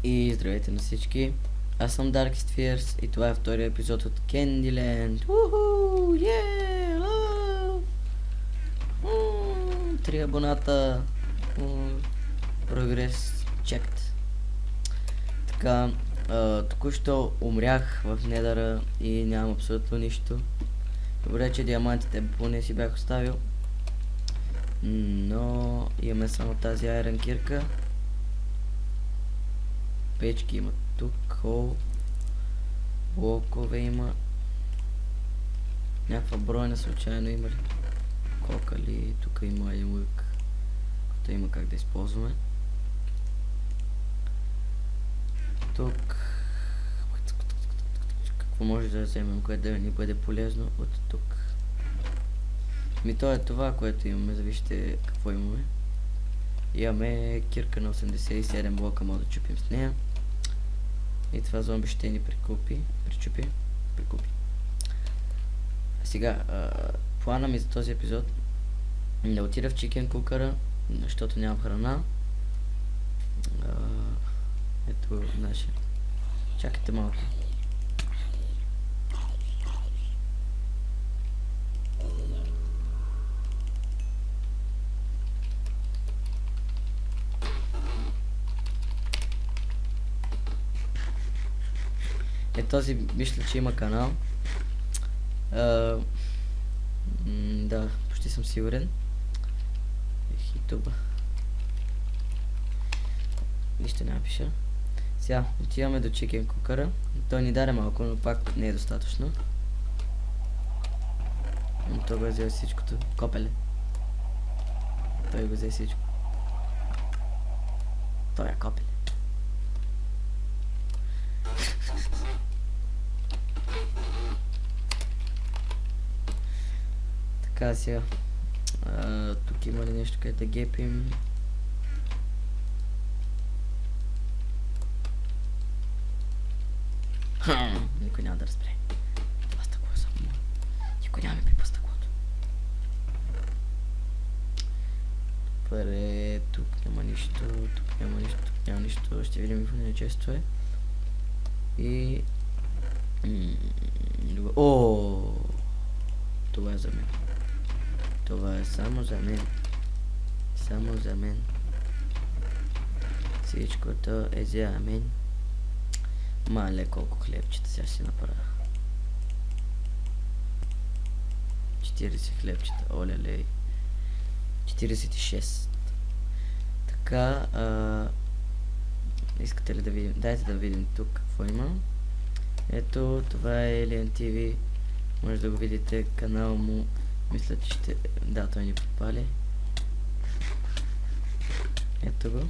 И здравейте на всички. Аз съм Darkest Fears и това е втория епизод от Candyland. Уху! Є! 3 абоната. Прогрес чект. Така, току-що умрях в Недъра и нямам абсолютно нищо. Добре, че диамантите поне си бях оставил. Но имаме само тази айрон кирка. Печки има тук, блокове има. Някаква бройна случайно има ли? Кока ли? Тук има един лък, който има как да използваме. Тук какво може да вземем, което да ни бъде полезно от тук? То е това, което имаме, завижте какво имаме. Имаме кирка на 87 блока, може да чупим с нея. И това зомби ще ни прикупи. Сега, плана ми за този епизод да отида в чикен кукъра, защото нямам храна. Ето нашия. Чакайте малко. Този мисля, че има канал. Да, почти съм сигурен. YouTube. Нищо не напиша. Сега отиваме до чикен кукъра. Той ни даде малко, но пак не е достатъчно. Той го взе всичкото. Копеле. Той го взе всичко. Той е копеле. Така сега. Тук има ли нещо, където да гепим? Никой няма да разбере. Това стъкло е само мое. Никой няма ми пипа стъклото. Добре, тук няма нищо, тук няма нищо. Ще видим какво не често е. И... О, това е за мен. Това е само за мен. Само за мен. Всичкото е за мен. Мале колко хлебчета сега ще направя. 40 хлебчета. Оле-лей. 46. Така, искате ли да видим? Дайте да видим тук какво има. Ето, това е Alien TV. Може да го видите, канал му. Мисля, че ще... Да, той ни попали. Ето го.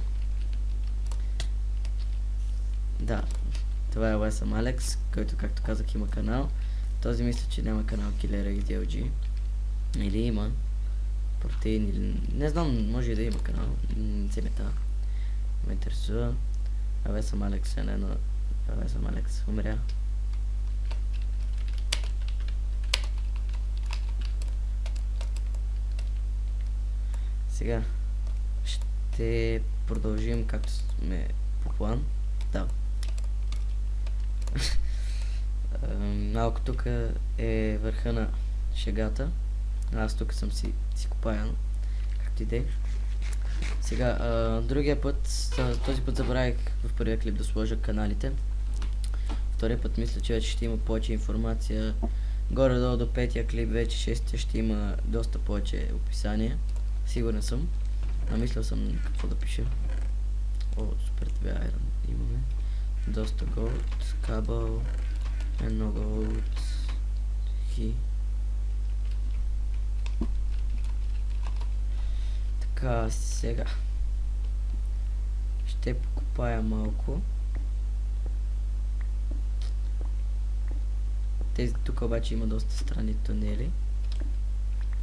Да. Това е Уесъм Алекс, който, както казах, има канал. Този мисля, че няма канал Killer XDLG. Или има. Протеин или... Не знам, може и да има канал. Не се мета. Ме интересува. Уесъм Алекс е едно... Уесъм Алекс умря. Сега ще продължим както сме по план. Да. Малко тук е върха на шегата. Аз тук съм си копаян. Както и де. Сега, другия път, този път забравих в първия клип да сложа каналите. Втория път мисля, че вече ще има повече информация. Горе-долу до петия клип, вече шестия ще има доста повече описание. Сигурен съм. Намислял съм какво да пиша. О, супер тебе айрон имаме. Доста голд, кабел, едно голд, хи. Така, сега. Ще покопая малко. Тези тук обаче има доста странни тунели.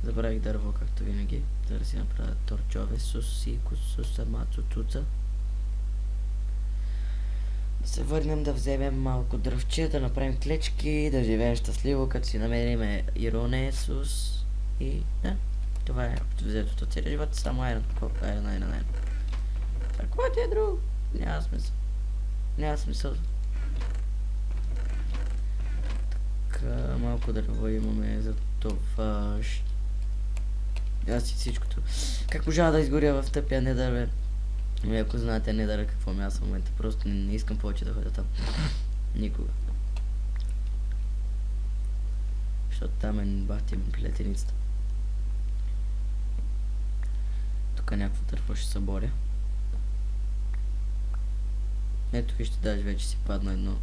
Забравих дърво, както винаги, за да си направя торчове, сусико, сусамацу, цуца. Да се върнем да вземем малко дръвче, да направим клечки, да живеем щастливо, като си намерим Ироне, Сус и да, това е взето от целия живот, само айрон. Какво е айрон? Какво ти е друго? Няма смисъл. Няма смисъл. Така, малко дърво имаме за това. Аз и всичкото. Как можа да изгоря в тъпия недър, бе? Ами ако знаете недъра какво ми аз в момента, просто не искам повече да ходя там. Никога. Защото там е бахти плетеницата. Тук някакво дърво ще се боря. Ето вижте, даже вече си падна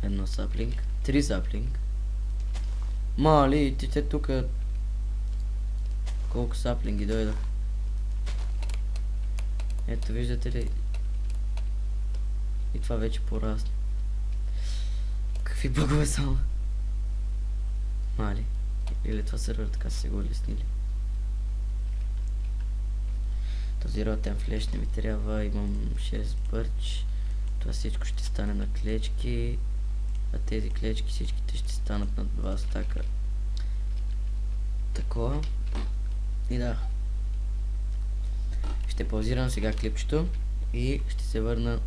едно саплинг. 3 саплинг. Мали, ти тук колко саплинги дойдох. Ето виждате ли? И това вече порасна. Какви бъгове само. Мали. Или това сервер така са се го леснили. Този ротен флеш не ми трябва. Имам 6 бърч. Това всичко ще стане на клечки. А тези клечки всичките ще станат на 2 стака. Такова. И да. Ще паузирам сега клипчето и ще се върна,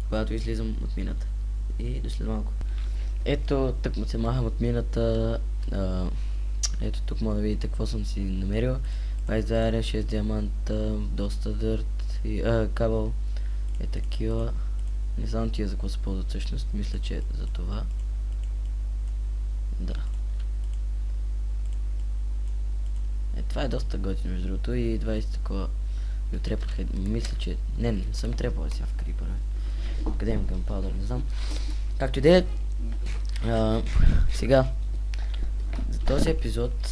когато излизам от мината. И до след малко. Ето, тък му се махам от мината. Ето тук може да видите какво съм си намерил. 20 айра, 6 диаманта, доста дърт и кабел. Е такива. Не знам тия за какво се ползват всъщност. Мисля, че е за това. Да. Това е доста готино между другото и 20 такова. И отрепах, мисля, че... Не съм трепал сега в крипър. Къде имам гънпаудър, не знам. Както и да е. Сега. За този епизод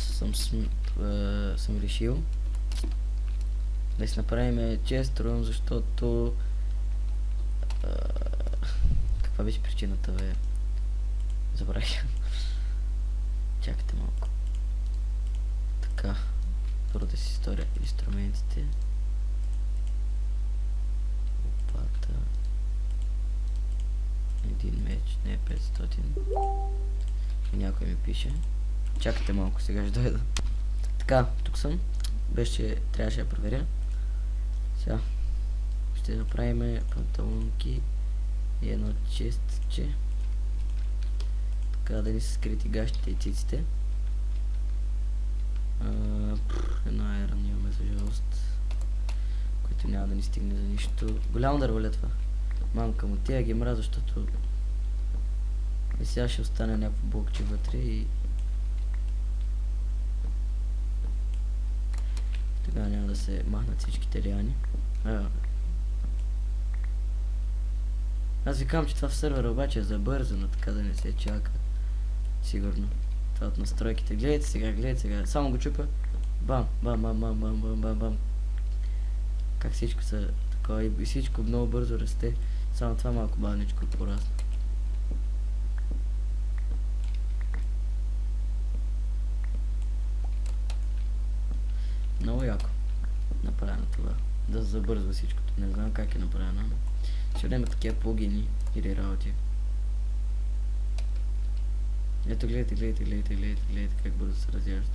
съм решил да си направим чест рум, защото... каква беше причината, бе? Забравих. Чакайте малко. Така. Първо да си сторя инструментите. Лопата. Един меч, не 500. И някой ми пише. Чакайте малко, сега ще дойда. Така, тук съм. Трябваше да проверя. Сега. Ще направим панталонки и едно честче. Така да ни са скрити гащите и циците. Едно айрон имаме за жалост, който няма да ни стигне за нищо. Голямо дърво това. Мамка му тия ги мразя, защото и сега ще остане някакво блокче вътре и тогава няма да се махнат всичките лиани. Аз ви казвам, че това в сервера обаче е забързано, така да не се чака. Сигурно. Това от настройките. Гледайте сега. Само го чупа. Бам, бам, бам, бам, бам, бам, бам, бам. Как всичко са такова и всичко много бързо расте. Само това малко бавничко порасна. Много яко направено това. Да забързва всичкото. Не знам как е направено, но ще има такива плагини или работи. Ето гледайте как бързо се разяжда.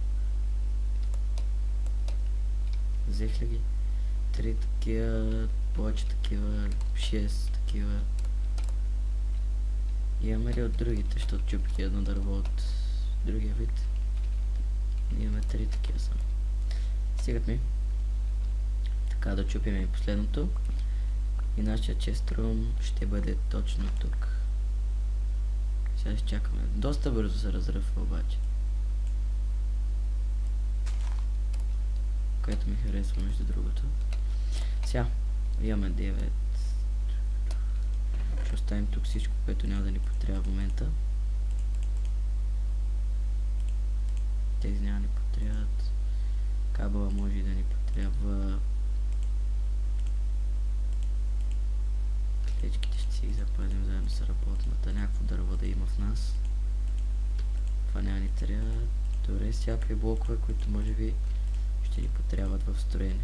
Взех ли ги? 3 такива, повече такива, 6 такива. Имаме ли от другите, защото чупих едно дърво от другия вид. Имаме 3 такива само. Стигат ми. Така да чупим и последното. И нашия чест рум ще бъде точно тук. Сега ще чакаме. Доста бързо се разръфва обаче. Което ми харесва между другото. Сега имаме 9. Ще оставим тук всичко, което няма да ни потрябва в момента. Тези няма да ни потрябват. Кабела може и да ни потрябва. Клечките ще си ги запазим заедно с работната. Някакво дърво да има в нас. Това няма ни трябва. Добре, всякакви блокове, които може би ще ни потрябват в строене.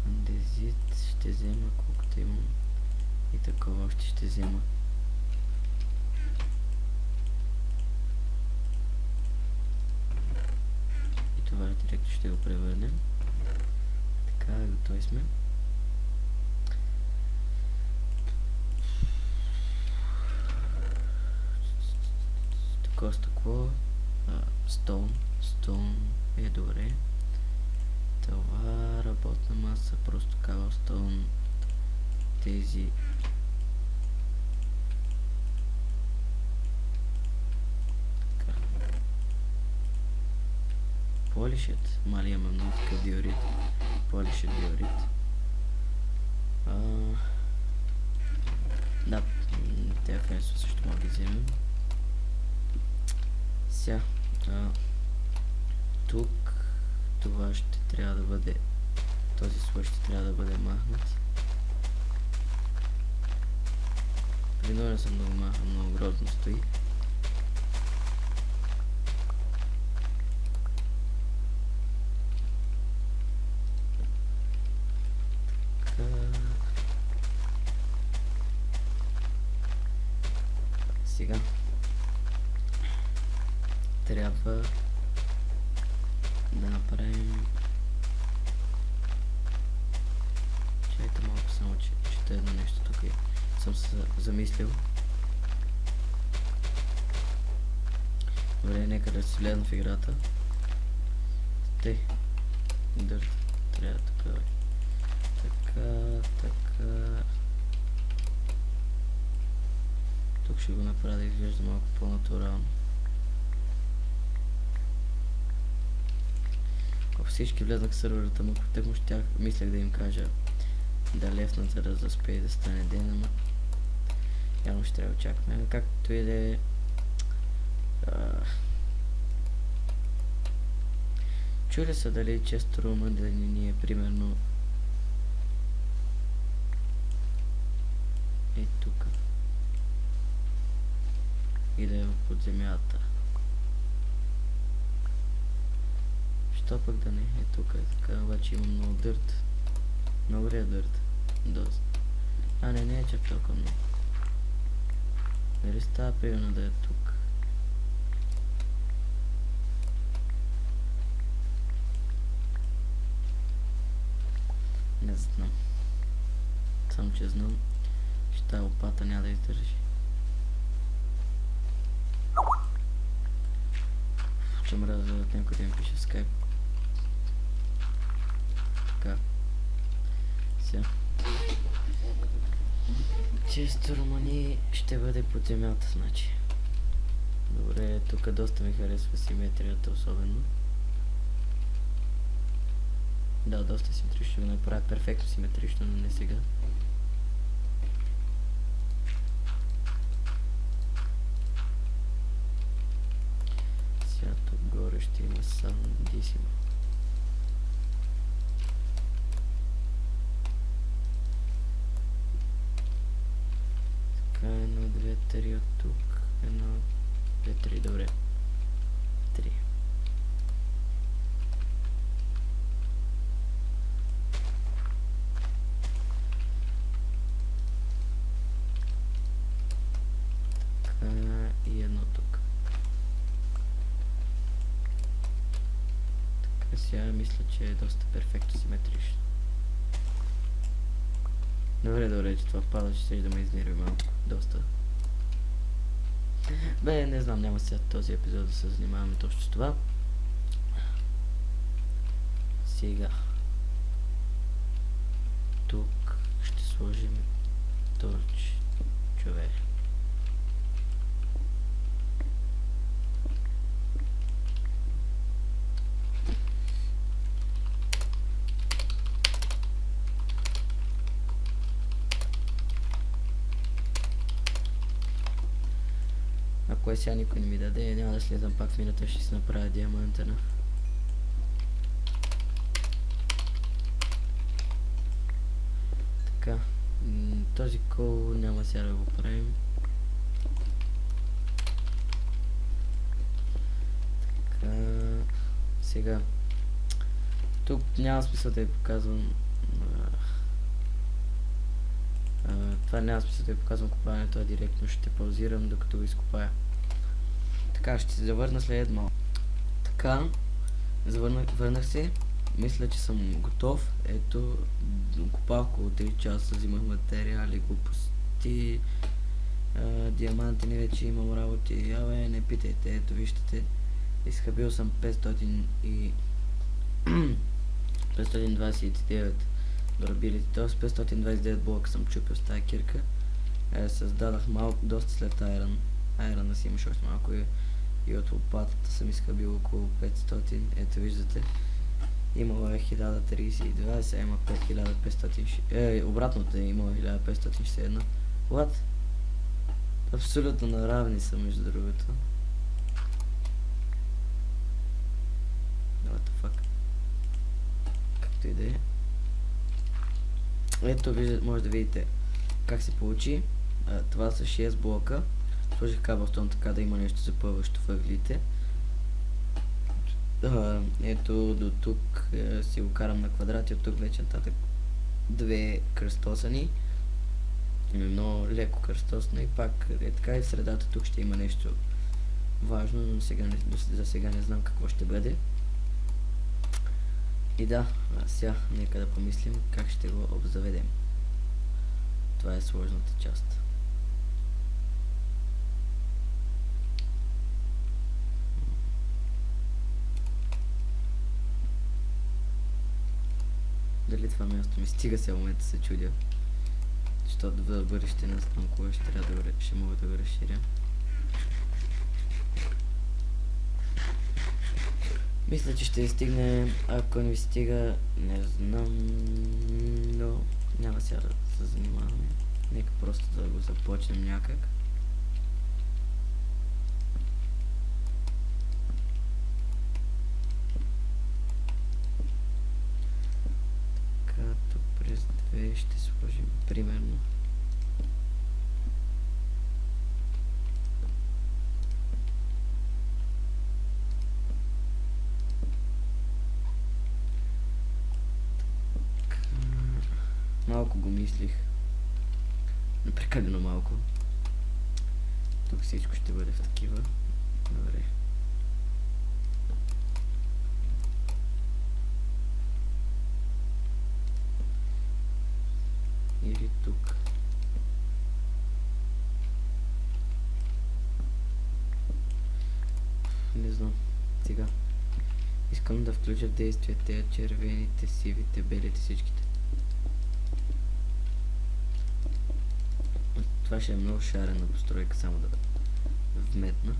Андезит ще взема колкото имам. И такова още ще взема. И това директно ще го превърнем. Така, готови сме. какво? Stone. Stone е добре. Това работна маса, просто cobblestone. Тези полишът. Мали имаме много такъв диорит. Полишът диорит. Да, тези фенсо също мога да ги вземем. Сега, тук това ще трябва да бъде, този слой ще трябва да бъде махнат. Принуден съм да го маха, много грозно стои. Сега трябва да направим. Чайте малко само, че чета едно нещо тук и съм се замислил. Добре, нека да си влезна в играта. Тъй. Дърт. Трябва така. Така. Тук ще го направя да изглежда малко по-натурално. Ако всички влезнах в сървърата му, тъкмо щях, мислех да им кажа да лефнат, за да заспее да стане ден, ама явно ще трябва да очакваме. Както и да е, чули са дали често рума да ни е примерно е тук и да е под земята. Що пък да не е тук, така, обаче има много дърт. Много ли е дърт? Доста. Не е чак толкова много. Дали става примерно да е тук? Не знам. Само че знам, че тая лопата няма да издържи. Ще мразя от някой да ми пише в Skype. Така. Сега. Често романи ще бъде под земята, значи. Добре, тук доста ми харесва симетрията особено. Да, доста симетрично, ще го направя перфектно симетрично, но не сега. Сега тук горе ще има сандисимо. Така, 1, 2, 3 от тук. 1, 2, 3, добре. 3. И едно тук. Така, сега мисля, че е доста перфектно симетрично. Добре, че това пада, ще да ме изнерви малко. Доста. Бе, не знам, няма сега този епизод да се занимаваме точно с това. Сега. Тук ще сложим торч. Човек. Ако сега никой не ми даде, няма да слезам пак в минута, ще си направя диамантена. Така, този кол няма сега да го правим. Така, сега, тук няма смисъл да ви показвам. Това няма смисъл да ви показвам копането, а директно ще паузирам докато го изкопая. Така, ще се завърна след малко. Така, върнах се. Мисля, че съм готов. Ето, копах около 3 часа, взимах материали, глупости Диамантини вече имам работи. Абе, не питайте, ето виждате. Изхабил съм 500 и 529 дробилите, т.е. 529 блока съм чупил с тази кирка. Създадах малко, доста след айрон. Айрона си имаш още малко и от лопатата съм изхабил около 500. Ето виждате. Имало е 1032, сега има 5500. Обратното е имало 1561. What? Абсолютно наравни са между другото. What the fuck? Както и да е. Ето може да видите как се получи. Това са 6 блока. Сложих кабелстон така да има нещо запълващо въглите. Ето до тук си го карам на квадрати, от тук вече нататък две кръстосани. Много леко кръстосно и пак е така и в средата тук ще има нещо важно, но за сега не знам какво ще бъде. И да, сега нека да помислим как ще го обзаведем. Това е сложната част. Дали това място ми стига, сега в момента се чудя. Защото в бъдеще не знам кога ще трябва да ще мога да го разширя. Мисля, че ще стигне, ако не ви стига, не знам, но няма сега да се занимаваме. Нека просто да го започнем някак. Като през 2 ще сложим примерно. Малко го мислих. Непрекалено малко. Тук всичко ще бъде в такива. Добре. Или тук. Не знам. Сега. Искам да включа в действие тези червените, сивите, белите, всичките. Това ще е много шарена постройка, само да вметна.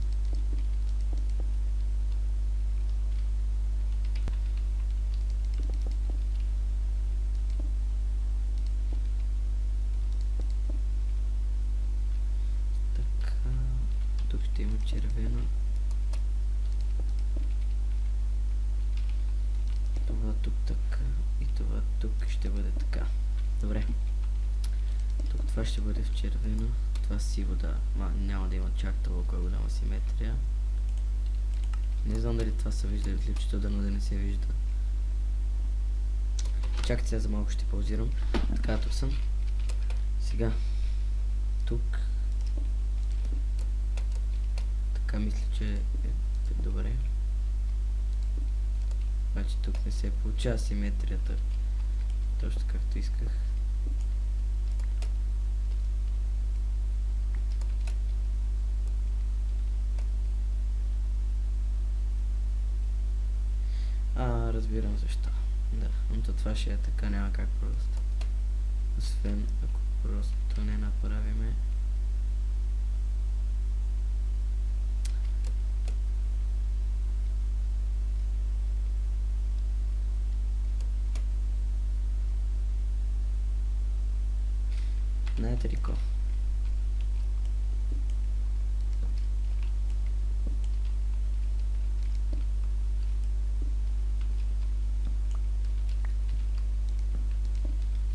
Така, тук ще има червено. Това тук така и това тук ще бъде така. Добре. Тук това ще бъде в червено, това сиво, да, няма да има чак толкова голяма симетрия. Не знам дали това се вижда в клипчето, дано да не се вижда. Чакайте сега, за малко ще паузирам. Така, тук съм. Сега, тук. Така мисля, че е добре. Обаче тук не се получава симетрията точно както исках. Разбирам защо. Да, но това ще е така, няма как просто. Освен ако просто не направиме. Знаете ли ко?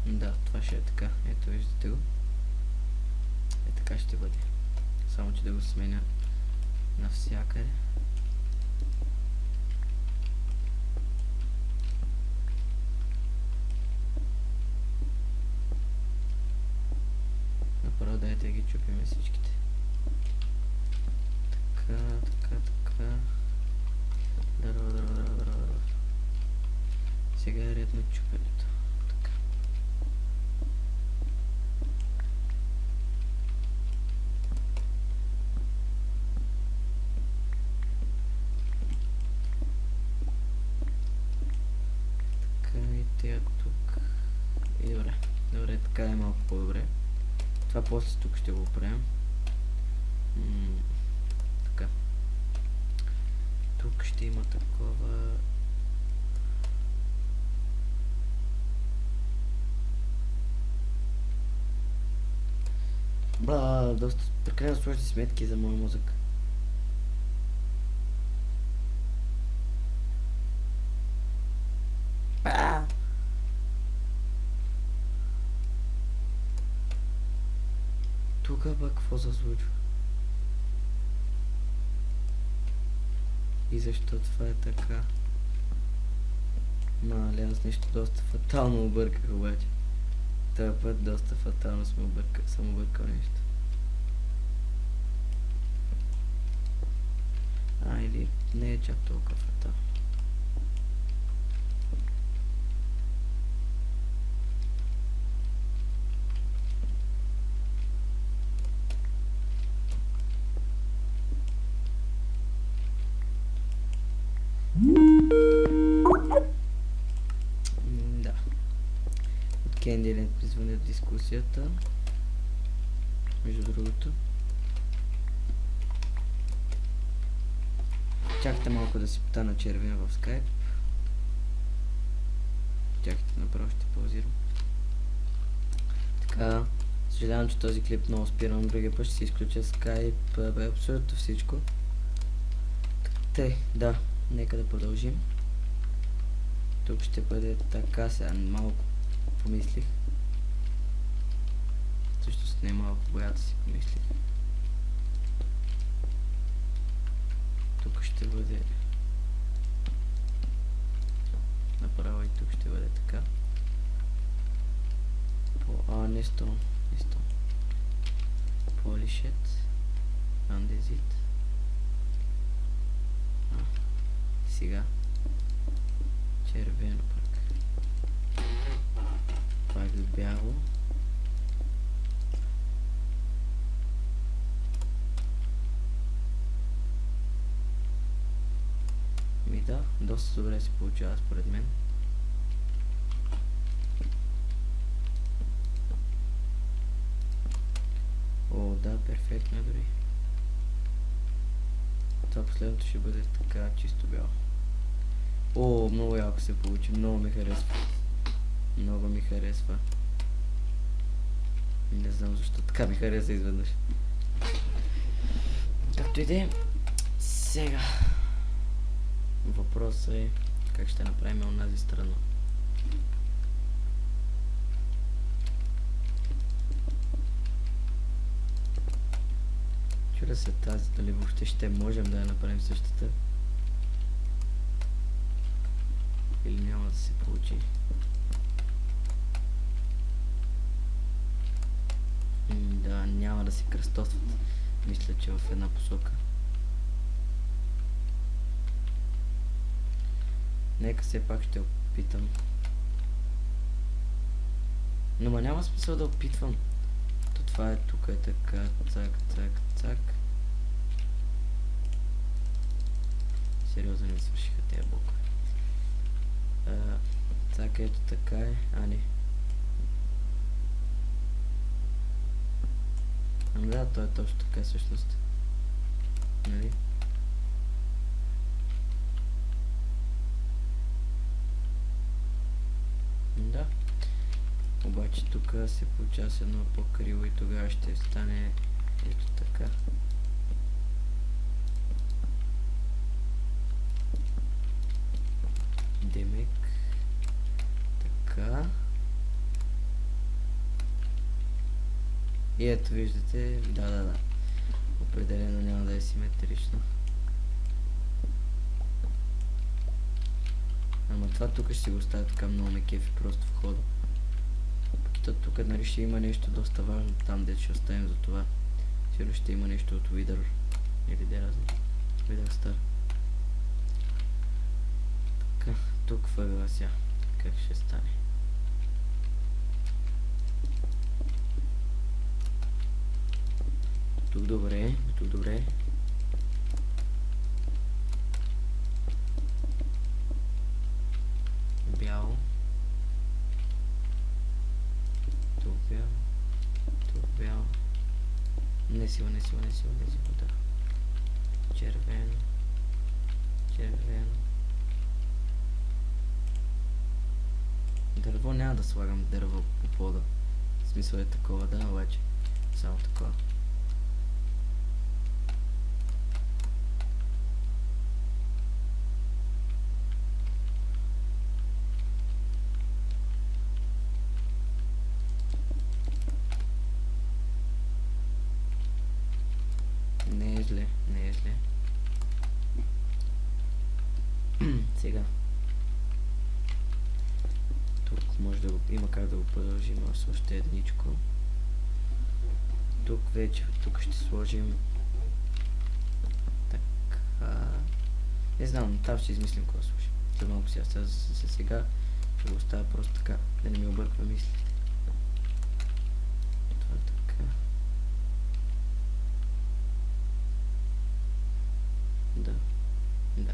Да, това ще е така. Ето, виждате го. Е, така ще бъде. Само, че да го сменя навсякъде. Направо дайте да ги чупиме всичките. Така, така, така. Дърва. Сега е ред на чупенето. Така. така е малко по-добре. Това после тук ще го правим. Така. Тук ще има такова... доста прекалено сложни сметки за моя мозък. Тук пък какво се случва? И защо това е така? Нали, аз нещо доста фатално обърках обаче. Този път доста фатално съм объркал нещо. Или не е чак толкова фатално. Да. От Candyland призване в дискусията. Между другото. Чакайте малко да си потана червен в Skype. Чакайте, направо ще паузирам. Така, съжалявам, че този клип много спирам, другия път ще си изключа Skype, абсолютно всичко. Да, нека да продължим. Тук ще бъде така, сега малко помислих. Също не малко боята си помислих. Тук ще бъде направо и тук ще бъде така. Не стон. Polish it. Undezit. Сега. Червено пък. Пак бяло. Да, доста добре се получава според мен. Да, перфектно дори. Това последното ще бъде така чисто бяло. Много яко се получи, много ми харесва. Много ми харесва. Не знам защо така ми хареса изведнъж. Както и да е, сега въпросът е как ще направим онази страна. Чудя се тази, дали въобще ще можем да я направим същата. Или няма да се получи. Да, няма да се кръстосват. Мисля, че в една посока. Нека все пак ще опитам. Но няма смисъл да опитвам. То това е тук е така, цак. Сериозно не свършиха тези блокове. Цак ето така е. Не. Да, то е точно така всъщност. Нали? Да. Обаче тук се получава с едно по-криво и тогава ще стане ето така. Демек. Така. И ето виждате, да. Определено няма да е симетрично. Ама това тук ще си го оставя така, много ме кефи просто в хода. Пък тук нали ще има нещо доста важно там, де ще оставим за това. Сигурно ще има нещо от Wither или де разни. Wither Star. Така, тук въгъла сега. Как ще стане? Тук добре, тук добре. Бяло. Тук. не сива, да. Червено. Дърво няма да слагам дърво по пода. В смисъл е такова, да, обаче. Само такова. Не е зле. Сега. Тук може да го... Има как да го продължим с още едничко. Тук вече... Тук ще сложим... Така... Не знам, там ще измислим какво слушам. За малко сега ще го оставя просто така, да не ми обърква мислите. Това така. Да.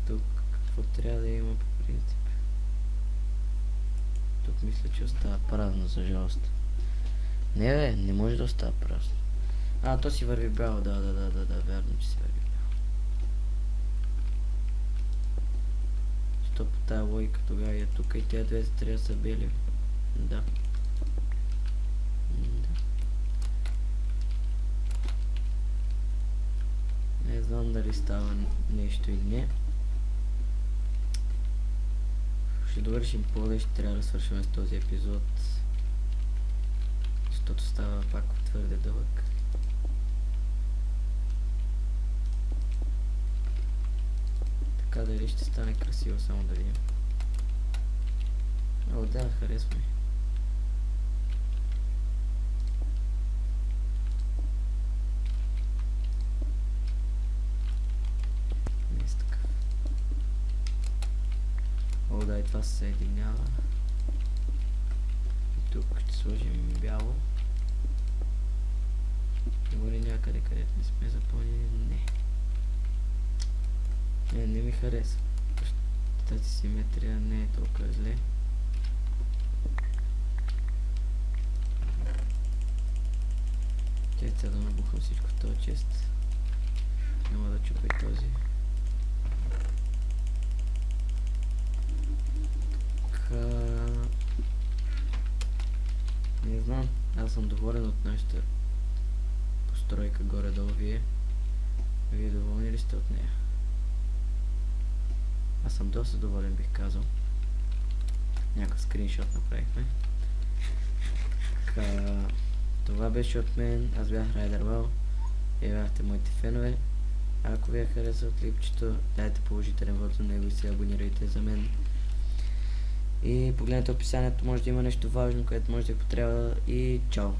Тук какво трябва да има по принцип? Тук мисля, че остава празно, за жалост. Не бе, не може да остава празно. То си върви бяло, да, вярно, че си върви бяло. Що по тая логика тогава е тук и тези две трябва да са бели. Да. Не знам дали става нещо или не. Ще довършим пода и ще трябва да свършим с този епизод. Защото става пак твърде дълъг. Така дали ще стане красиво, само да видим. О, да, харесва ми. Да, и това се съединява. И тук ще сложим бяло. Има ли някъде, където не сме запълнили? Не ми харесва. Тази симетрия не е толкова зле. Сега да набухам всичко в този чест. Няма да чупа и този. Не знам, аз съм доволен от нашата постройка горе-долу. Вие доволни ли сте от нея? Аз съм доста доволен, бих казал. Някакъв скриншот направихме. Това беше от мен, аз бях RiderWell. Вие бяхте моите фенове. Ако ви е харесал клипчето, дайте положителен вод за него и се абонирайте за мен. И погледнете описанието, може да има нещо важно, което може да ви потрябва, и чао!